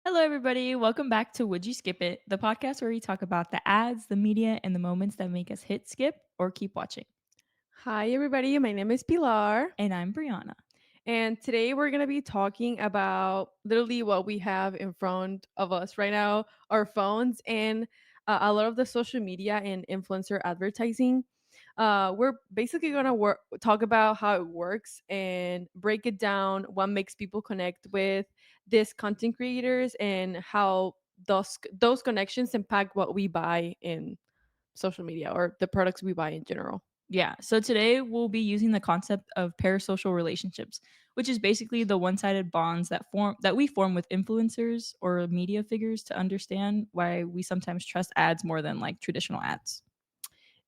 Hello, everybody. Welcome back to Would You Skip It, the podcast where we talk about the ads, the media, and the moments that make us hit skip or keep watching. Hi, everybody. My name is Pilar. And I'm Brianna. And today we're going to be talking about literally what we have in front of us right now, our phones, and a lot of the social media and influencer advertising. We're basically going to talk about how it works and break it down, what makes people connect with these content creators, and how those connections impact what we buy in social media or the products we buy in general. Yeah, so today we'll be using the concept of parasocial relationships, which is basically the one-sided bonds that we form with influencers or media figures to understand why we sometimes trust ads more than like traditional ads.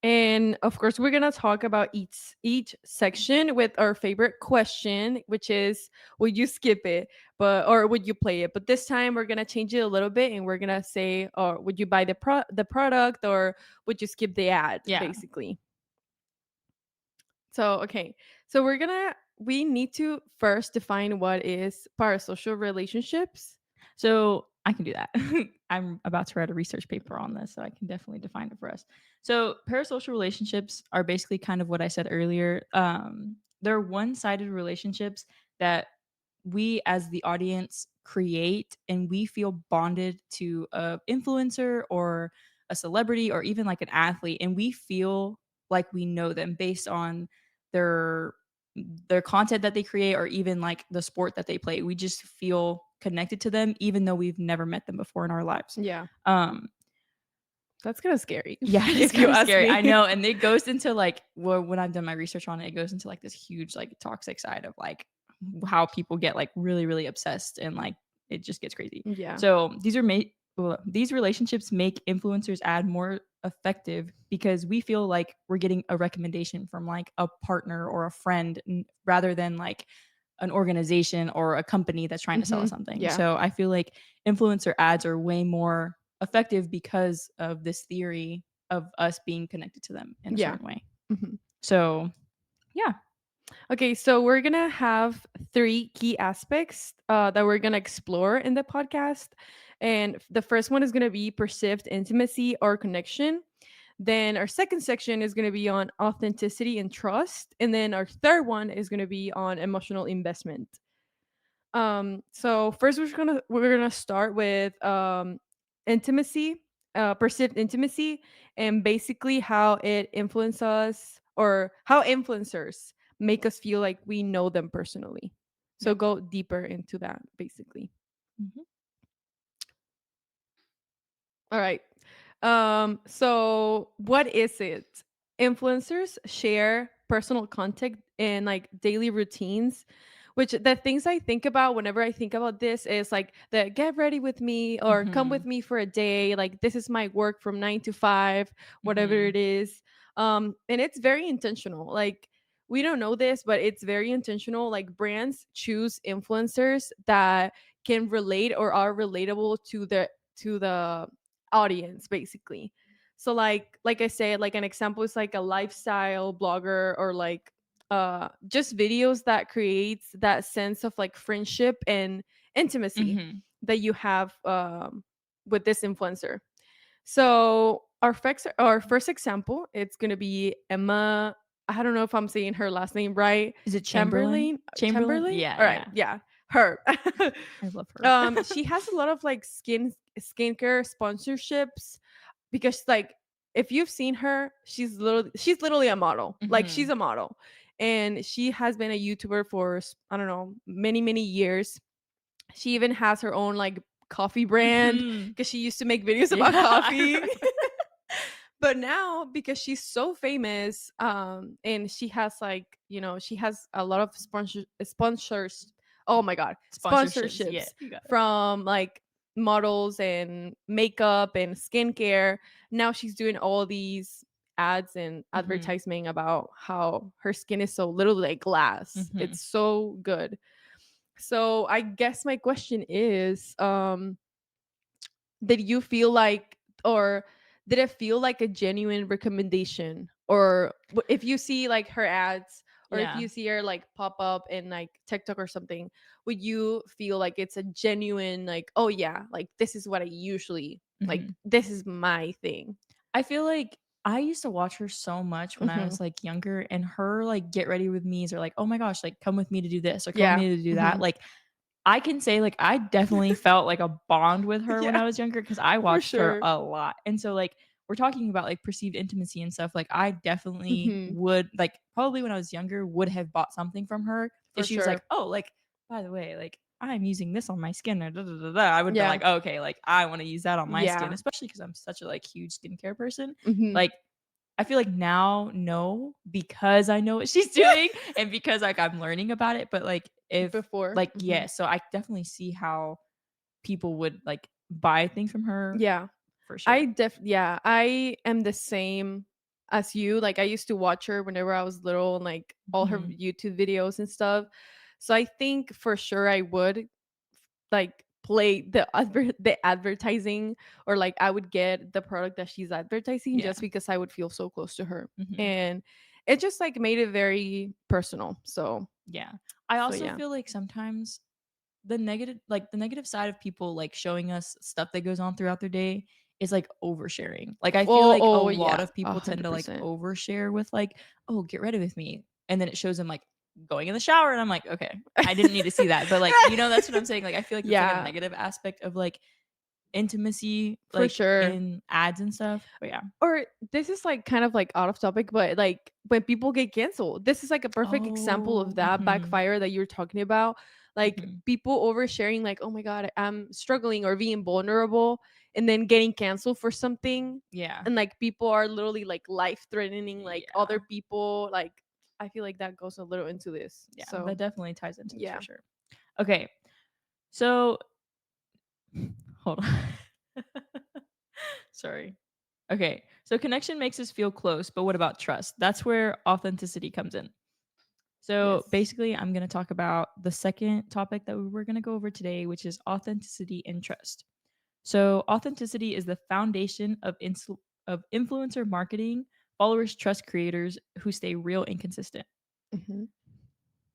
And of course, we're gonna talk about each section with our favorite question, which is, would you skip it, or would you play it? But this time, we're gonna change it a little bit, and we're gonna say, or would you buy the product, or would you skip the ad, Yeah. basically. So okay, so we need to first define what is parasocial relationships. So I can do that. I'm about to write a research paper on this, so I can definitely define it for us. So parasocial relationships are basically kind of what I said earlier. They're one-sided relationships that we as the audience create and we feel bonded to a influencer or a celebrity or even like an athlete, and we feel like we know them based on their their content that they create or even like the sport that they play. We just feel connected to them even though we've never met them before in our lives. Yeah, Um that's kind of scary, yeah, it's if you kind of ask scary. I me. know. And it goes into like, well, when I've done my research on it, it goes into like this huge, like toxic side of like how people get like really, really obsessed and like it just gets crazy. Yeah, So these relationships make influencers ad more effective because we feel like we're getting a recommendation from like a partner or a friend rather than like an organization or a company that's trying to sell us something. yeah, So I feel like influencer ads are way more effective because of this theory of us being connected to them in a yeah. certain way. Mhm. So, yeah. Okay, so we're gonna have three key aspects that we're gonna explore in the podcast. And the first one is gonna be perceived intimacy or connection. Then our second section is gonna be on authenticity and trust. And then our third one is gonna be on emotional investment. So first we're gonna start with intimacy, perceived intimacy, and basically how it influences us or how influencers make us feel like we know them personally. So Yep. go deeper into that, basically. Mhm. All right. So what is it? Influencers share personal content and like daily routines, which the things I think about whenever I think about this is like the get ready with me or come with Mhm. me for a day. Like this is my work from 9 to 5, whatever it Mhm. is. And it's very intentional. Like we don't know this, but it's very intentional. Like brands choose influencers that can relate or are relatable to the audience, basically. So like I said, like an example is like a lifestyle blogger or like just videos that creates that sense of like friendship and intimacy Mhm. that you have with this influencer. So our first example, it's gonna be Emma. I don't know if I'm saying her last name right. Is it Chamberlain? Chamberlain. Chamberlain? Chamberlain. Yeah, All right. yeah. Yeah. Her. I love her. She has a lot of like skincare sponsorships because like if you've seen her, she's literally a model. Like she's Mhm. a model, and she has been a YouTuber for I don't know, many years. She even has her own like coffee brand Mhm. because she used to make videos Yeah, about I coffee. remember. But now because she's so famous, and she has like she has a lot of sponsors. Oh my god, Sponsorships. Yeah, sponsorships you got it. from like models and makeup and skincare. Now she's doing all these ads and Mhm. advertising about how her skin is so literally like glass. Mhm. It's so good. So I guess my question is, did you feel like, or did it feel like a genuine recommendation, or if you see like her ads, or if Yeah. you see her like pop up in like TikTok or something, would you feel like it's a genuine like, oh yeah, like this is what I usually like, Mhm. this is my thing? I feel like I used to watch her so much when I Hmm. was, like, younger, and her, like, get ready with me's are like, "Oh my gosh, like, come with me to do this or come with Yeah. me to do that." Hmm. Like, I can say, like, I definitely felt like a bond with her when Yeah, I was younger because I for watched her sure. a lot, and so, like, we're talking about, like, perceived intimacy and stuff, like, I definitely Hmm. would like, probably when I was younger, would have bought something from her if For she was like, sure. "Oh, like, by the way, like, I'm using this on my skin or da da da da." I would've been Yeah. like, "Oh, okay, like, I wanna use that on my skin," Yeah. especially because 'cause I'm such a, like, huge skincare person. Hmm. Like, I feel like now, no, because I know what she's doing and because, like, I'm learning about it, but, like, if Before. like, Hmm. yeah, so I definitely see how people would, like, buy things from her Yeah. for sure. Yeah, I am the same as you. Like I used to watch her whenever I was little and like all her Mhm. YouTube videos and stuff. So I think for sure I would like play the advertising, or like I would get the product that she's advertising Yeah. just because I would feel so close to her. Mhm. And it just like made it very personal. Yeah. I So also yeah. feel like sometimes the negative side of people, like, showing us stuff that goes on throughout their day is, like, oversharing. Like, I feel Oh, like a oh lot yeah, of a people tend hundred to, like, percent. overshare with, like, "Oh, get ready with me," and then it shows them, like, going in the shower, and I'm like, "Okay, I didn't need to see that," but, like, that's what I'm saying, like, I feel like that's, like, a Yeah, negative aspect of, like, intimacy, for like, sure. in ads and stuff, but yeah. Or this is like kind of like out of topic, but like when people get canceled, this is like a perfect example of Oh, that mhm, backfire that you're talking about. Like mhm. people oversharing, like, oh my God, I'm struggling or being vulnerable, and then getting canceled for something. Yeah, And like people are literally like life threatening, like other yeah, people. Like, I feel like that goes a little into this. yeah, So, that definitely ties into this for yeah. sure. Okay, so hold on. Sorry. Okay. So connection makes us feel close, but what about trust? That's where authenticity comes in. So Yes. basically, I'm going to talk about the second topic that we're going to go over today, which is authenticity and trust. So authenticity is the foundation of influencer marketing. Followers trust creators who stay real and consistent. Hmm.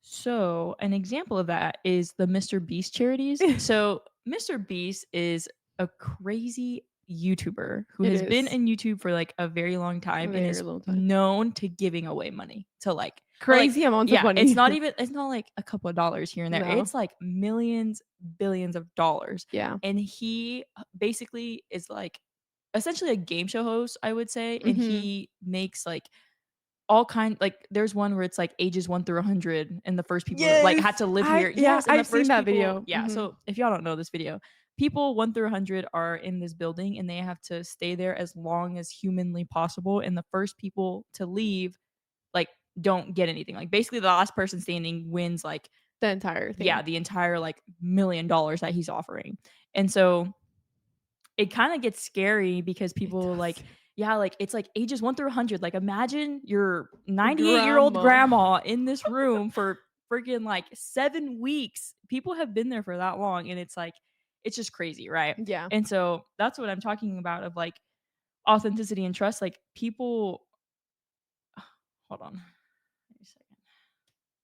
So, an example of that is the Mr. Beast charities. So, Mr. Beast is a crazy YouTuber who It has been is in YouTube for like a very long a time and very is long time. known to giving away money to like, or like, Crazy amounts of yeah, money. it's not like a couple of dollars here and there. No. It's like millions, billions of dollars. Yeah. And he basically is like essentially a game show host, I would say. And Hmm. he makes like all kind like, there's one where it's, like, ages 1 through 100, and the first people, like, Yes. had to live here. Yes, and the I've seen first that people video. yeah, Hmm. so if y'all don't know this video, people 1 through 100 are in this building, and they have to stay there as long as humanly possible, and the first people to leave, like, don't get anything. Like, basically, the last person standing wins, like The entire yeah, thing. the entire, like, $1,000,000 that he's offering, and so it kinda gets scary because It people, like does. yeah, like, it's, like, ages 1 through 100, like, imagine your 98-year-old Grandma. grandma in this room for freaking, like, 7 weeks. People have been there for that long, and it's, like it's just crazy, right? Yeah. And so, that's what I'm talking about of, like, authenticity and trust, like, people hold on. Give me a second.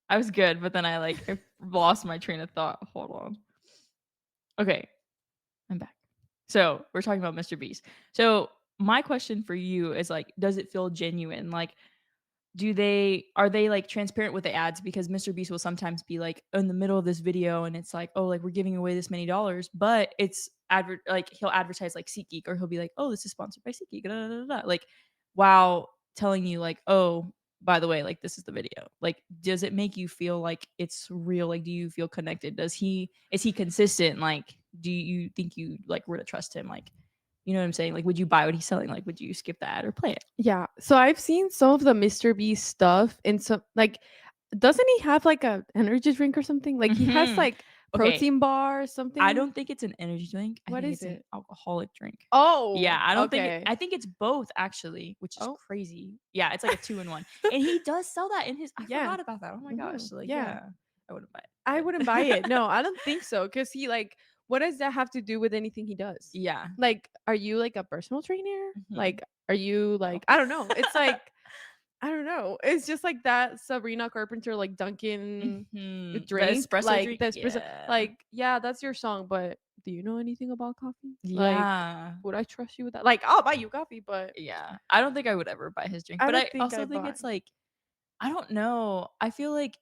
I was good, but then I lost my train of thought. Hold on. Okay. I'm back. So we're talking about Mr. Beast. So my question for you is like, does it feel genuine? Like, are they like transparent with the ads? Because Mr. Beast will sometimes be like in the middle of this video and it's like, oh, like we're giving away this many dollars, but it's like he'll advertise like SeatGeek or he'll be like, oh, this is sponsored by SeatGeek, da, da, da, da. Like while telling you like, oh, by the way, like this is the video. Like, does it make you feel like it's real? Like, do you feel connected? Is he consistent? Like, do you think you like were to trust him? Like, you know what I'm saying? Like, would you buy what he's selling? Like, would you skip the ad or play it? Yeah. So I've seen some of the Mr. Beast stuff in some like, doesn't he have like a energy drink or something? Like he has Mhm. like Okay, protein bar or I something. don't think it's an energy drink. I What think is it's an it? alcoholic drink. Yeah, Oh, I don't think okay. I think it's both actually, which is Oh. crazy. Yeah, it's like a 2 in 1. And he does sell that in his I Yeah. forgot about that. Oh my gosh. Hmm. So like, Yeah. yeah, I wouldn't buy it, I but wouldn't buy it. No, I don't think so. Cause he like, what does that have to do with anything he does? yeah. Like, are you like a personal trainer? Mhm. Like, are you No. like, I don't know. It's like I don't know. It's just like that Sabrina Carpenter like Dunkin' The drink, espresso like drink? the espresso. Yeah. Like, yeah, that's your song, but do you know anything about coffee? Like, Yeah. would I trust you with that? Like, I'll buy you coffee, but Yeah. I don't think I would ever buy his drink, I but don't I think I also think buy. it's like I don't know. I feel like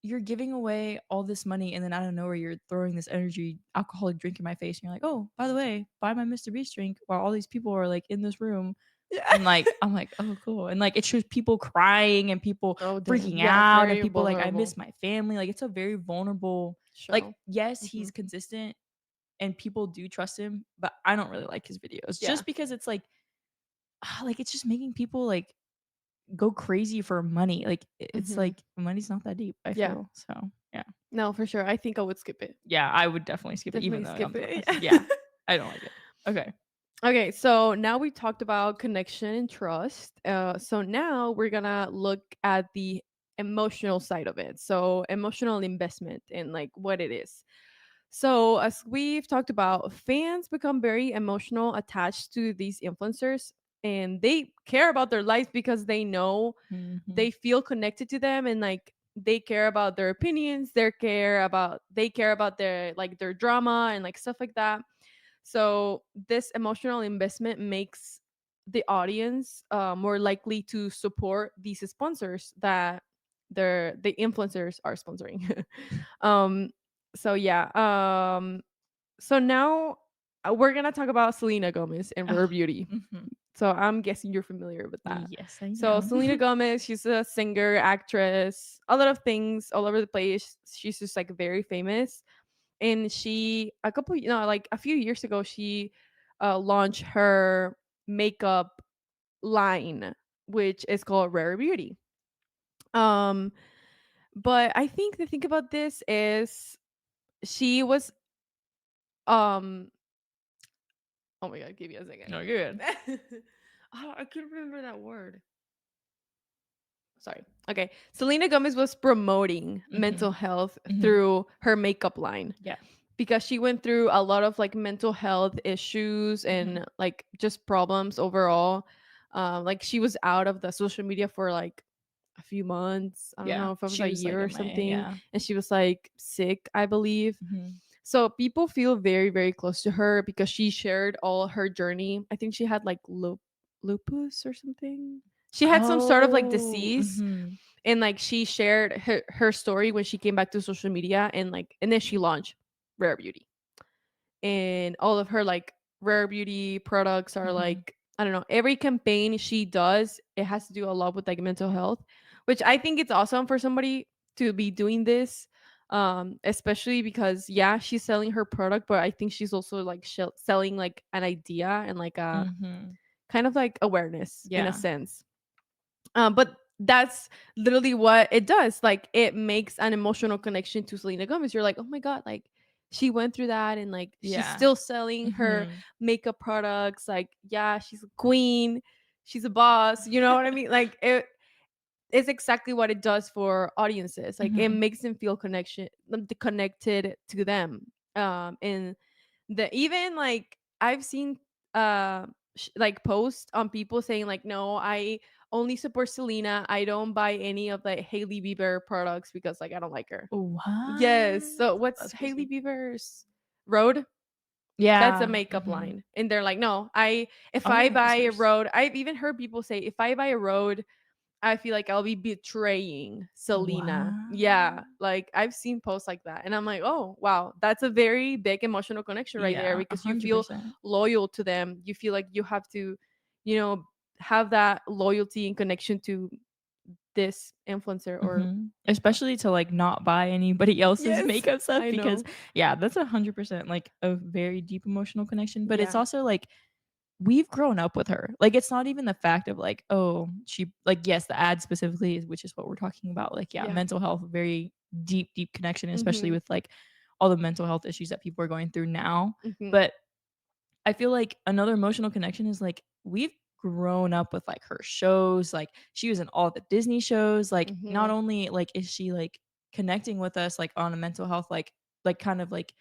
you're giving away all this money and then out of nowhere you're throwing this energy alcoholic drink in my face and you're like, "Oh, by the way, buy my Mr. Beast drink," while all these people are like in this room. Yeah. And like I'm like, "Oh, cool." And like it shows people crying and people Oh damn. freaking Yeah, out and very people like, "I vulnerable miss my family." Like it's a very vulnerable, like, show. yes, Hmm. he's consistent and people do trust him, but I don't really like his videos Yeah. just because it's like it's just making people like go crazy for money. Like it's Hmm. like money's not that deep, I Yeah. feel. So, yeah. No, for sure. I think I would skip it. Yeah, I would definitely skip it even Definitely though I skip don't think it. yeah. I don't like it. Okay. Okay, so now we talked about connection and trust. So now we're gonna look at the emotional side of it. So emotional investment and like what it is. So as we've talked about, fans become very emotional attached to these influencers, and they care about their lives because they know Mhm. they feel connected to them, and like they care about their opinions, they care about their like their drama and like stuff like that. So this emotional investment makes the audience more likely to support these sponsors that the influencers are sponsoring. um, so yeah. So now we're gonna talk about Selena Gomez and Rare Ugh, Beauty. mhm. So I'm guessing you're familiar with that. Yes, I So Selena am. Gomez, she's a singer, actress, a lot of things all over the place. She's just like very famous, and she like a few years ago she launched her makeup line, which is called Rare Beauty. um but I think the thing about this is she was um oh my god, give me a second. No, you're good. Oh, I can't remember that word. Sorry. Okay. Selena Gomez was promoting mental Mhm. health Mhm. through her makeup line Yeah. because she went through a lot of like mental health issues Mhm. and like just problems overall. Like she was out of the social media for like a few months. I don't Yeah. know if it was She a was like year or MIA, something. yeah. And she was like sick, I believe. Mhm. So people feel very, very close to her because she shared all her journey. I think she had like lupus or something. She had some sort of like Oh, disease, mhm. and like she shared her story when she came back to social media, and then she launched Rare Beauty, and all of her like Rare Beauty products are Mhm. like, I don't know, every campaign she does, it has to do a lot with like mental health, which I think it's awesome for somebody to be doing this. Especially because yeah, she's selling her product, but I think she's also like selling like an idea and like a Mhm. kind of like awareness in a Yeah. sense. But that's literally what it does. Like it makes an emotional connection to Selena Gomez. You're like, oh my god, like she went through that, and like she's Yeah. still selling her Mhm. makeup products. Like yeah, she's a queen, she's a boss. You know what I mean? Like it is exactly what it does for audiences. Like it Mhm. makes them feel connected to them. And the even like I've seen like posts on people saying like, no, I only support Selena, I don't buy any of the Hailey Bieber products because like I don't like her. Yes. What? So what's That's Hailey crazy. Bieber's Road? That's a Yeah. makeup Mhm. line, and they're like, no, I if Oh, I yeah, buy that's a hers. Road, I've even heard people say if I buy a Road, I feel like I'll be betraying Selena. Yeah, What? like I've seen posts like that, and I'm like, oh wow, that's a very big emotional connection right there Yeah, because you feel 100%. loyal to them. You feel like you have to, you know, have that loyalty and connection to this influencer or Mhm. Especially to, like, not buy anybody else's yes, makeup stuff I because know. yeah, that's 100%, like, a very deep emotional connection, but it's Yeah. also, like, we've grown up with her. Like, it's not even the fact of, like, oh, she like, yes, the ad specifically is which is what we're talking about, like, yeah, Yeah. mental health, very deep, deep connection, especially Mhm. with, like, all the mental health issues that people are going through now, Mhm. but I feel like another emotional connection is like we've grown up with like her shows, like she was in all the Disney shows. Like not Mhm. only like is she like connecting with us like on a mental health like kind of like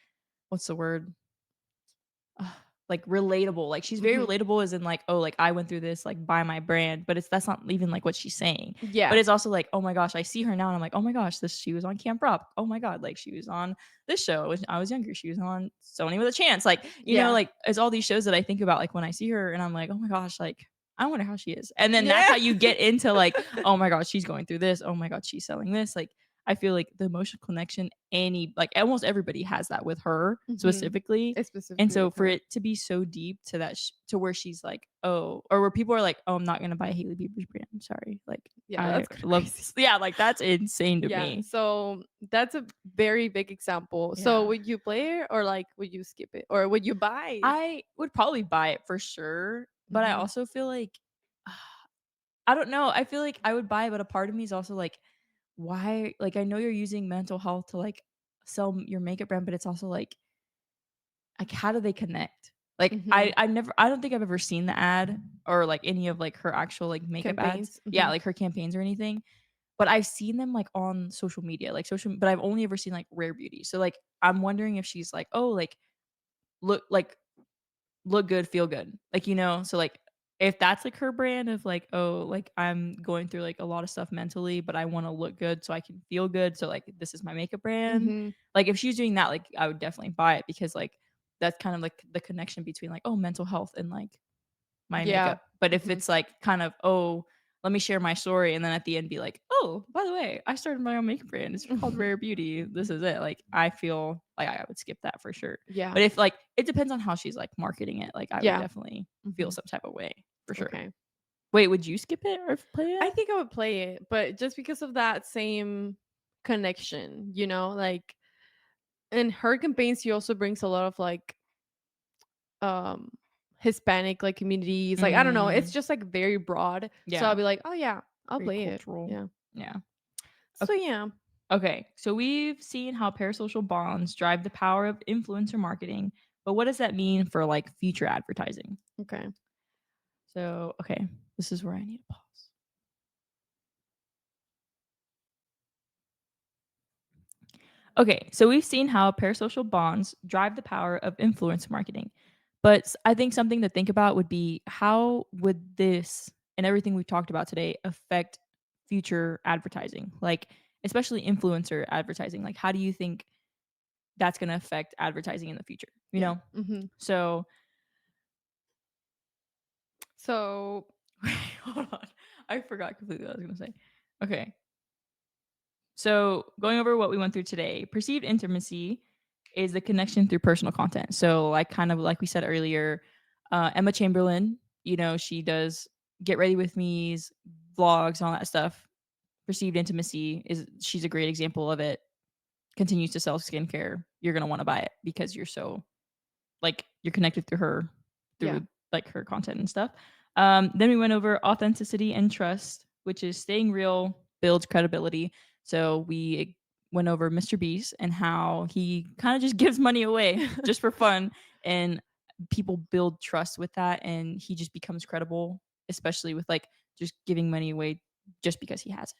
what's the word? Ugh, like relatable. Like she's very Mhm. relatable as in like, oh, like I went through this, like buy my brand, but that's not even like what she's saying. But Yeah. it's also like, oh my gosh, I see her now and I'm like, oh my gosh, this she was on Camp Rock. Oh my god, like she was on this show when I was younger. She was on Sony with a Chance. Like, Yeah. like it's all these shows that I think about like when I see her and I'm like, oh my gosh, like I wonder how she is. And then that's Yeah. how you get into like, oh my god, she's going through this. Oh my god, she's selling this. Like I feel like the emotional connection, like almost everybody has that with her Mhm. specifically. It's And specifically so with for her. it to be so deep to to where she's like, oh, or where people are like, oh, I'm not gonna buy Hailey Bieber's brand. I'm sorry. Like Yeah, I that's kinda love, crazy. yeah, like that's insane to Yeah, me. so that's a very big example. So Yeah. would you play it or, like, would you skip it? Or would you buy? I would probably buy it for sure, but I Mhm. also feel like I don't know. I feel like I would buy it, but a part of me is also like, why? Like, I know you're using mental health to like sell your makeup brand, but it's also like how do they connect? Like, Mhm. I don't think I've ever seen the ad or like any of like her actual like makeup ads. Campaigns? Yeah, Mhm. like her campaigns or anything. But I've seen them like on social media, like but I've only ever seen like Rare Beauty. So like, I'm wondering if she's like, oh, like look good, feel good. Like, so like if that's like her brand of like, oh, like I'm going through like a lot of stuff mentally, but I want to look good so I can feel good. So like this is my makeup brand. Mhm. Like if she's doing that, like I would definitely buy it because like that's kind of like the connection between like, oh, mental health and like my Yeah. makeup. But if Mhm. it's like kind of, oh, let me share my story and then at the end be like, oh, by the way, I started my own makeup brand. It's called Rare Beauty. This is it. Like I feel like I would skip that for sure. Yeah. But if like it depends on how she's like marketing it, like I would Yeah. definitely feel Mhm. some type of way for sure. Okay. Wait, would you skip it or play I it? think I would play it, but just because of that same connection, like in her campaigns, she also brings a lot of like um Hispanic like communities. Like I don't know, it's Mm, just like very broad. So I'll yeah, be like, oh yeah, I'll very play it. cultural. Yeah. Yeah. So yeah. Okay, so we've seen how parasocial bonds drive the power of influencer marketing, but what does that mean for like future advertising? Okay. So, okay, this is where I need to pause. Okay, so we've seen how parasocial bonds drive the power of influence marketing. But I think something to think about would be how would this and everything we've talked about today affect future advertising? Like, especially influencer advertising. Like, how do you think that's going to affect advertising in the future? You Yeah. know? Hmm. So, So hold on. I forgot completely what I was going to say. Okay. So, going over what we went through today, perceived intimacy is the connection through personal content. So, like kind of like we said earlier, Emma Chamberlain, she does get ready with me's, vlogs, and all that stuff. Perceived intimacy is she's a great example of it. Continues to sell skincare. You're gonna want to buy it because you're so like you're connected through her yeah. through like her content and stuff. Then we went over authenticity and trust, which is staying real builds credibility. So we went over Mr. Beast and how he kind of just gives money away just for fun, and people build trust with that, and he just becomes credible, especially with like just giving money away just because he has it.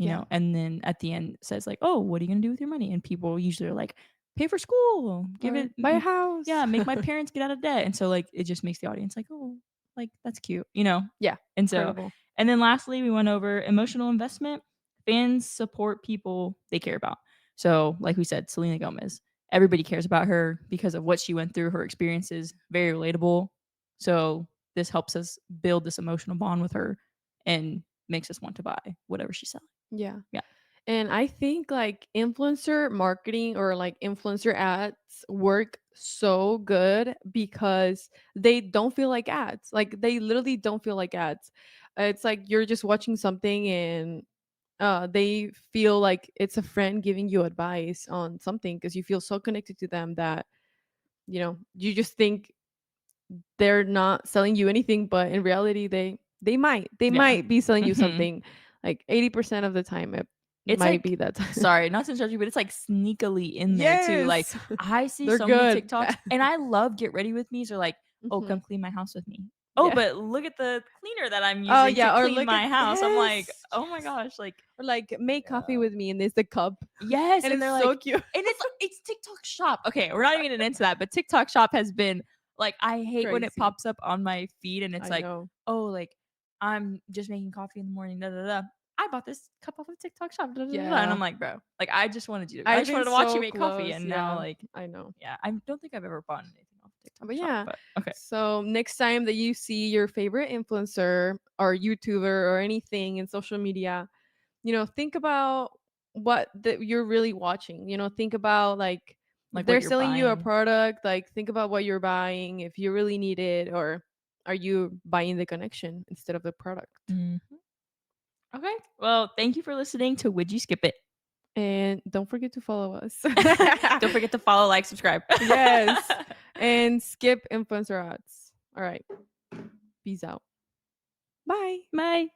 Yeah. And then at the end says like, "Oh, what are you gonna do with your money?" And people usually are like, "Pay for school, give Or it, buy a house. yeah, make my parents get out of debt." And so like it just makes the audience like, "Oh, like that's cute." Yeah. And so Credible. and then lastly, we went over emotional investment. Fans support people they care about. So, like we said, Selena Gomez, everybody cares about her because of what she went through, her experiences, very relatable. So, this helps us build this emotional bond with her and makes us want to buy whatever she's selling. Yeah. Yeah. And I think like influencer marketing or like influencer ads work so good because they don't feel like ads. Like they literally don't feel like ads. It's like you're just watching something and they feel like it's a friend giving you advice on something because you feel so connected to them that you just think they're not selling you anything, but in reality they Yeah. might be selling you Mhm. something. Like 80% of the time it It's might be like that time. sorry, not to interrupt you, but it's like sneakily in there too. Like Yes. I see They're so many good. TikToks and I love get ready with me's or like, "Oh, Hmm. come clean my house with me." Oh, Yeah. but look at the cleaner that I'm Oh using to yeah, or clean look at my house. I'm like, yes. "Oh my gosh," like Or like make coffee yeah. with me and there's the cup. Yes, And and it's they're so like cute. and it's TikTok Shop. Okay, we're not even getting into that, but TikTok Shop has been Like, I hate when it Crazy. pops up on my feed and it's I like, know. "Oh, like, I'm just making coffee in the morning, da, da, da. I bought this cup off of TikTok shop, da, da, da, da." And I'm Yeah. like, "Bro, like, I I've just been wanted to watch you so make coffee." close. And now, Yeah, like, I know. yeah, I don't think I've ever bought anything off TikTok But shop, yeah, but okay. so next time that you see your favorite influencer or YouTuber or anything in social media, think about you're really watching. Think about like if Like, what they're you're selling you a buying. product, like think about what you're buying, if you really need it, or are you buying the connection instead of the product? Mhm. Okay. Well, thank you for listening to Would You Skip It? And don't forget to follow us. Don't forget to follow, like, subscribe. Yes. And skip influencer ads. All right. Peace out. Bye. Bye.